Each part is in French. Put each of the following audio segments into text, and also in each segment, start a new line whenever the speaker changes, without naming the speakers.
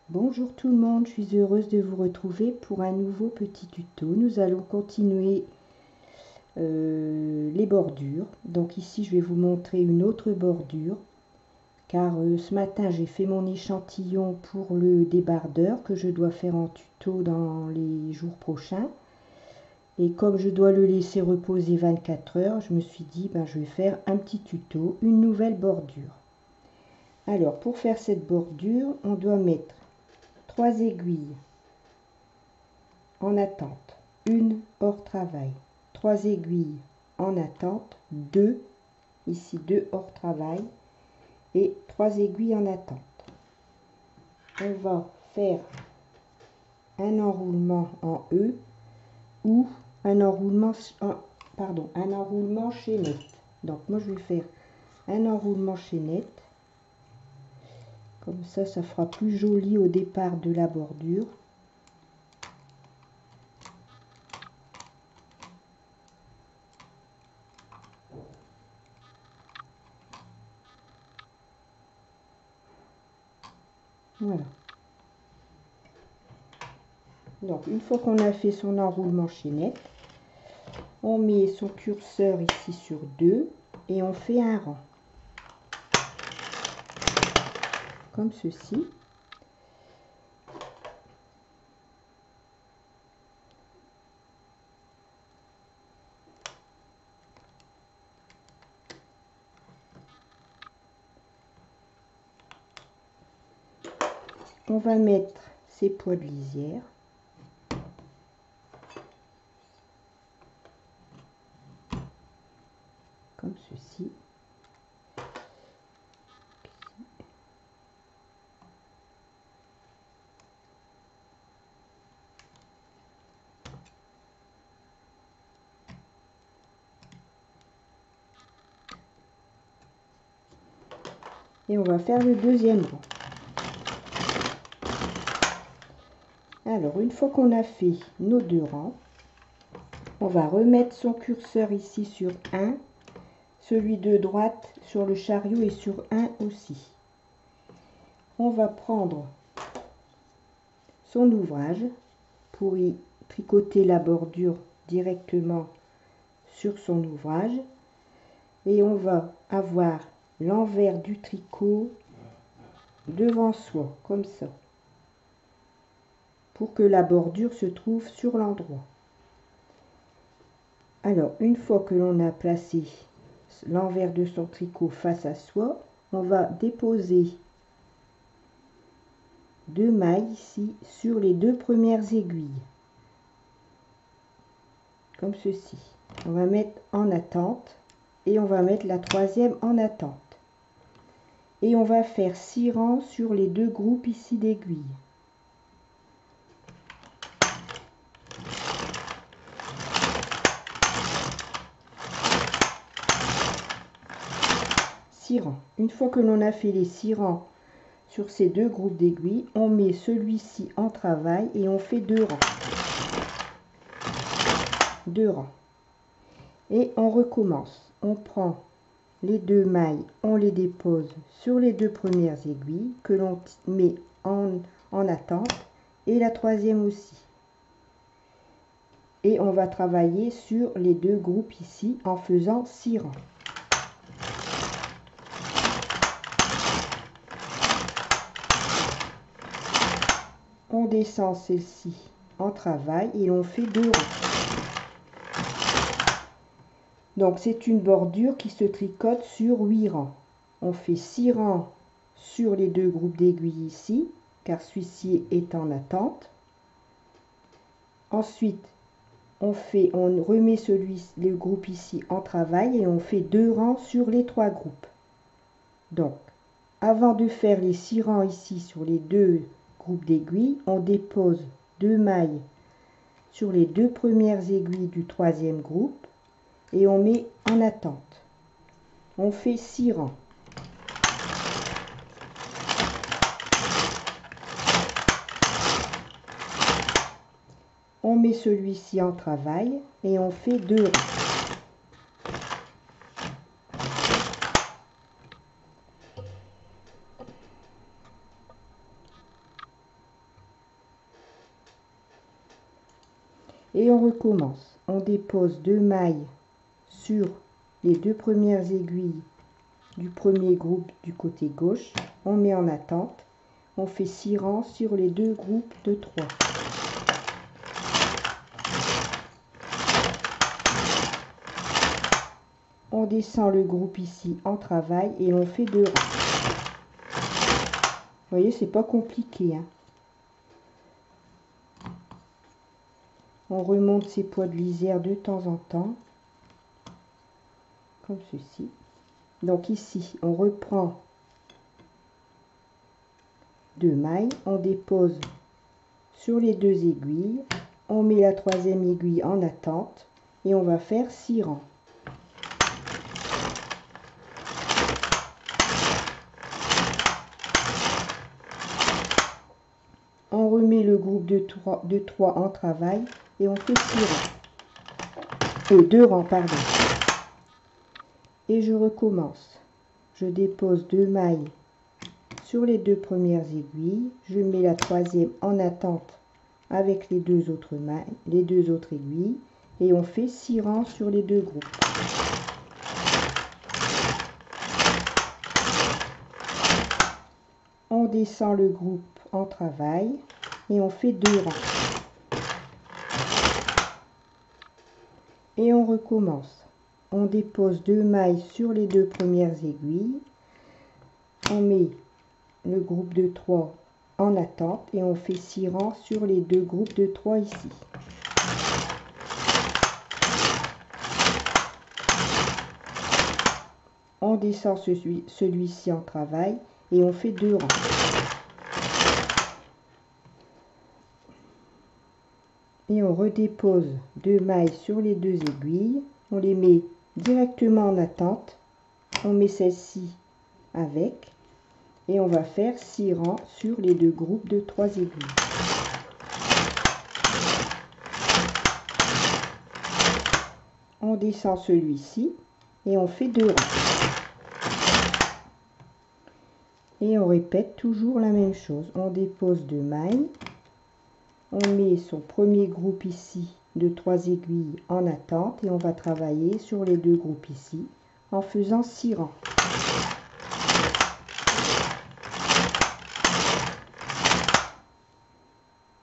Bonjour tout le monde, je suis heureuse de vous retrouver pour un nouveau petit tuto. Nous allons continuer les bordures. Donc ici je vais vous montrer une autre bordure car ce matin j'ai fait mon échantillon pour le débardeur que je dois faire en tuto dans les jours prochains. Et comme je dois le laisser reposer 24 heures, je me suis dit je vais faire un petit tuto, une nouvelle bordure. Alors pour faire cette bordure, on doit mettre 3 aiguilles en attente, une hors travail, 3 aiguilles en attente, 2 ici, 2 hors travail et 3 aiguilles en attente. On va faire un enroulement en E ou un enroulement chaînette. Donc moi je vais faire un enroulement chaînette. Comme ça fera plus joli au départ de la bordure. Voilà. Donc une fois qu'on a fait son enroulement chaînette, on met son curseur ici sur 2 et on fait un rang. Comme ceci. On va mettre ses poids de lisière. Comme ceci. Et on va faire le deuxième rang. Alors, une fois qu'on a fait nos 2 rangs, on va remettre son curseur ici sur 1, celui de droite sur le chariot et sur 1 aussi. On va prendre son ouvrage pour y tricoter la bordure directement sur son ouvrage. Et on va avoir l'envers du tricot devant soi, comme ça, pour que la bordure se trouve sur l'endroit. Alors, une fois que l'on a placé l'envers de son tricot face à soi, on va déposer 2 mailles ici sur les 2 premières aiguilles. Comme ceci. On va mettre en attente et on va mettre la 3e en attente. Et on va faire 6 rangs sur les 2 groupes ici d'aiguilles. Une fois que l'on a fait les 6 rangs sur ces 2 groupes d'aiguilles, on met celui-ci en travail et on fait 2 rangs. 2 rangs. Et on recommence. On prend les 2 mailles, on les dépose sur les 2 premières aiguilles que l'on met en attente et la 3e aussi. Et on va travailler sur les 2 groupes ici en faisant 6 rangs. On descend celle-ci en travail et on fait 2 rangs. Donc c'est une bordure qui se tricote sur 8 rangs. On fait 6 rangs sur les 2 groupes d'aiguilles ici, car celui-ci est en attente. Ensuite, on remet le groupe ici en travail et on fait 2 rangs sur les 3 groupes. Donc, avant de faire les 6 rangs ici sur les 2 groupes d'aiguilles, on dépose 2 mailles sur les 2 premières aiguilles du 3e groupe et on met en attente. On fait 6 rangs. On met celui-ci en travail et on fait 2 rangs. Et on recommence. On dépose 2 mailles sur les 2 premières aiguilles du premier groupe du côté gauche. On met en attente. On fait 6 rangs sur les 2 groupes de 3. On descend le groupe ici en travail et on fait 2 rangs. Vous voyez, c'est pas compliqué, hein. On remonte ses poids de lisière de temps en temps, comme ceci. Donc ici, on reprend 2 mailles, on dépose sur les 2 aiguilles, on met la 3e aiguille en attente et on va faire 6 rangs. On remet le groupe de 3 en travail et on fait 6 rangs. 2 rangs, pardon. Et je recommence. Je dépose 2 mailles sur les 2 premières aiguilles. Je mets la 3e en attente avec les 2 autres mailles, les 2 autres aiguilles. Et on fait 6 rangs sur les 2 groupes. On descend le groupe en travail et on fait 2 rangs. Et on recommence. On dépose 2 mailles sur les 2 premières aiguilles. On met le groupe de 3 en attente et on fait 6 rangs sur les 2 groupes de 3 ici. On descend celui-ci en travail et on fait 2 rangs. Et on redépose 2 mailles sur les 2 aiguilles. On les met directement en attente. On met celle-ci avec. Et on va faire 6 rangs sur les 2 groupes de 3 aiguilles. On descend celui-ci et on fait 2 rangs. Et on répète toujours la même chose. On dépose 2 mailles. On met son premier groupe ici de 3 aiguilles en attente et on va travailler sur les 2 groupes ici en faisant 6 rangs.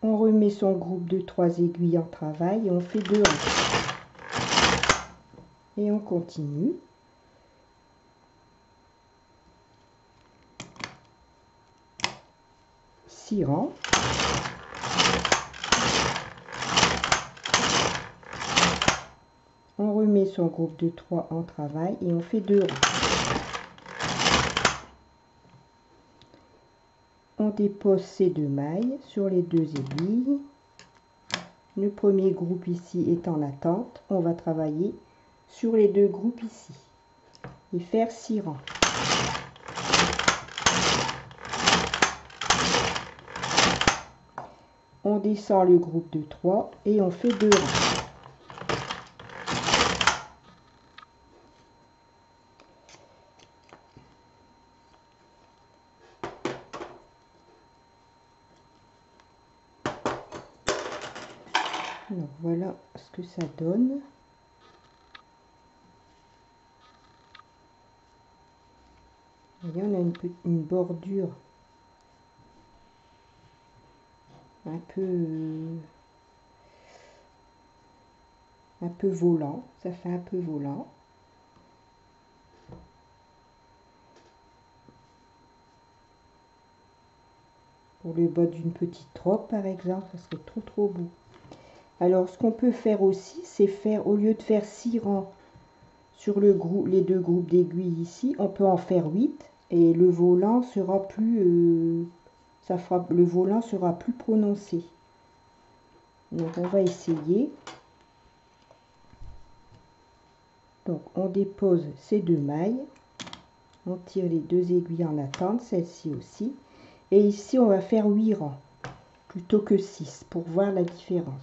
On remet son groupe de 3 aiguilles en travail et on fait 2 rangs. Et on continue. Six rangs. On remet son groupe de 3 en travail et on fait 2 rangs. On dépose ces 2 mailles sur les 2 aiguilles. Le premier groupe ici est en attente. On va travailler sur les 2 groupes ici et faire 6 rangs. On descend le groupe de 3 et on fait 2 rangs. Donc voilà ce que ça donne. Vous voyez, on a une bordure un peu volant, ça fait un peu volant. Pour le bas d'une petite robe par exemple, ça serait trop beau. Alors ce qu'on peut faire aussi, c'est faire, au lieu de faire 6 rangs sur les 2 groupes d'aiguilles ici, on peut en faire 8 et le volant sera plus le volant sera plus prononcé. Donc on va essayer. Donc on dépose ces 2 mailles, on tire les 2 aiguilles en attente, celle-ci aussi, et ici on va faire 8 rangs plutôt que 6 pour voir la différence.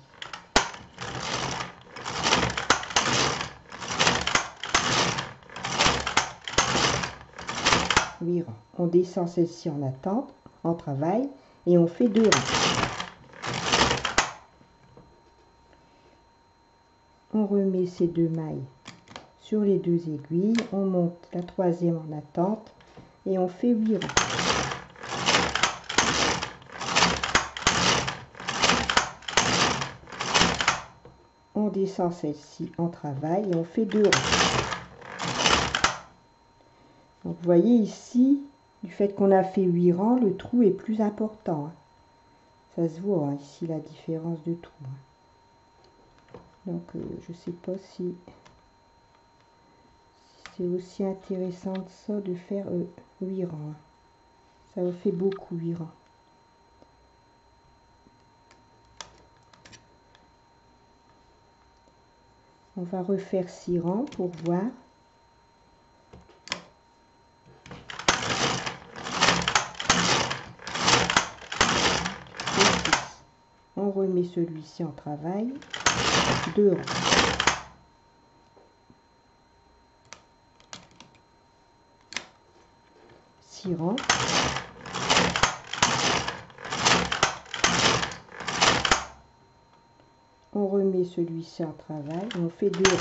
On descend celle-ci en attente, en travail, et on fait 2 rangs. on remet ces 2 mailles sur les 2 aiguilles, on monte la 3e en attente et on fait 8 rangs. On descend celle-ci en travail et on fait 2 rangs. Donc vous voyez ici, du fait qu'on a fait 8 rangs, le trou est plus important. Ça se voit ici la différence de trou. Donc je sais pas si c'est aussi intéressant que ça de faire 8 rangs. Ça vous fait beaucoup 8 rangs. On va refaire 6 rangs pour voir. On remet celui-ci en travail. 2 rangs. Rangs. On remet celui-ci en travail et on fait 2 rangs.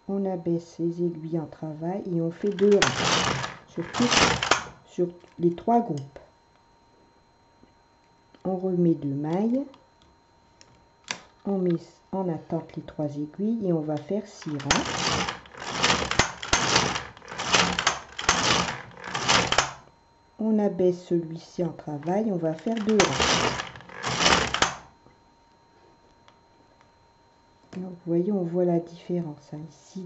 On abaisse les aiguilles en travail et on fait 2 rangs sur les 3 groupes. On remet 2 mailles, on met en attente les 3 aiguilles et on va faire 6 rangs. On abaisse celui-ci en travail, on va faire 2 rangs. Donc, vous voyez, on voit la différence. Ici,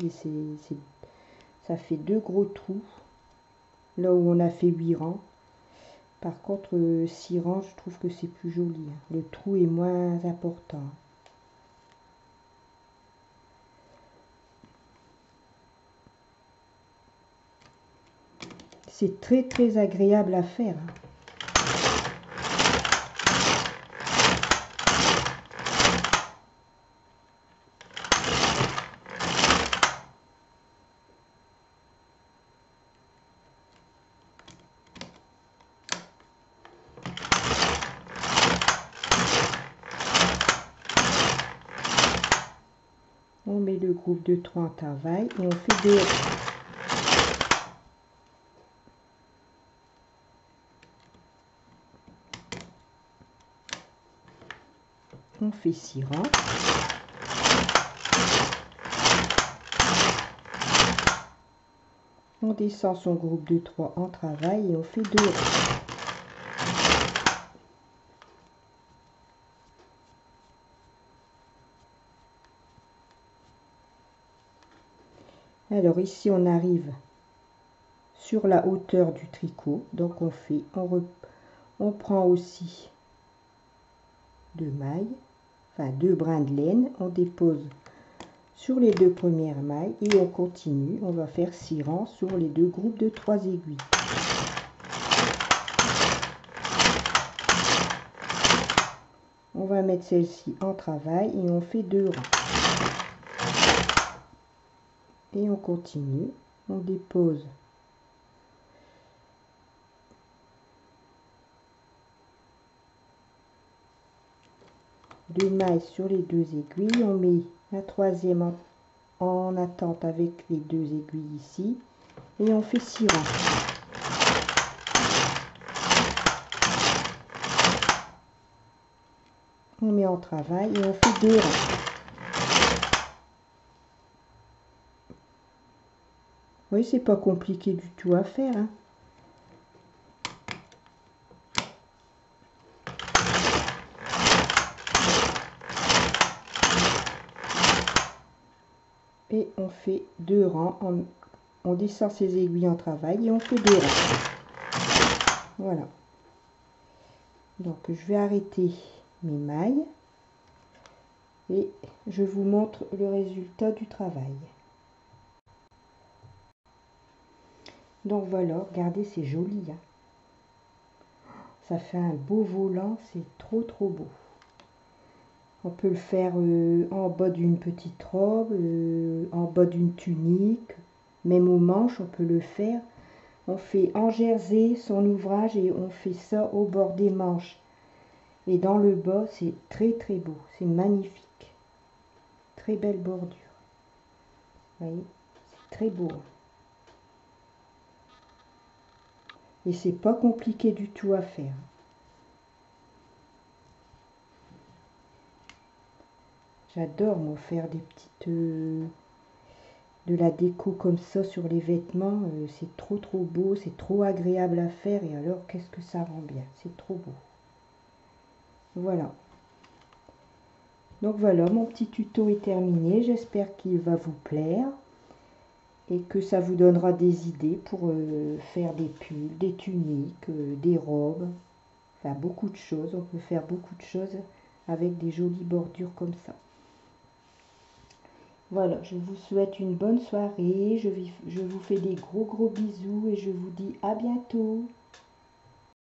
ça fait 2 gros trous, là où on a fait 8 rangs. Par contre, 6 rangs, je trouve que c'est plus joli. Le trou est moins important. C'est très très agréable à faire. On met le groupe de 3 en travail et on fait 2 rangs. On fait 6 rangs. On descend son groupe de 3 en travail et on fait 2 rangs. Alors ici on arrive sur la hauteur du tricot, donc on prend aussi 2 mailles, enfin 2 brins de laine, on dépose sur les 2 premières mailles et on continue, on va faire 6 rangs sur les 2 groupes de 3 aiguilles. On va mettre celle-ci en travail et on fait 2 rangs. Et on continue, on dépose deux mailles sur les 2 aiguilles, on met la 3e en attente avec les 2 aiguilles ici et on fait 6 rangs. On met en travail et on fait 2 rangs. Oui, c'est pas compliqué du tout à faire. Et on fait 2 rangs. On descend ses aiguilles en travail et on fait 2 rangs. Voilà. Donc je vais arrêter mes mailles et je vous montre le résultat du travail. Donc voilà, regardez, c'est joli. Ça fait un beau volant, c'est trop beau. On peut le faire en bas d'une petite robe, en bas d'une tunique, même aux manches, on peut le faire. On fait en jersey son ouvrage et on fait ça au bord des manches. Et dans le bas, c'est très très beau, c'est magnifique. Très belle bordure. Vous voyez, c'est très beau. Et c'est pas compliqué du tout à faire. J'adore moi faire des petites de la déco comme ça sur les vêtements. C'est trop trop beau, c'est trop agréable à faire et alors qu'est-ce que ça rend bien. C'est trop beau. Voilà. Donc voilà, mon petit tuto est terminé. J'espère qu'il va vous plaire et que ça vous donnera des idées pour faire des pulls, des tuniques, des robes. Enfin, beaucoup de choses. On peut faire beaucoup de choses avec des jolies bordures comme ça. Voilà, je vous souhaite une bonne soirée. Je vous fais des gros bisous et je vous dis à bientôt.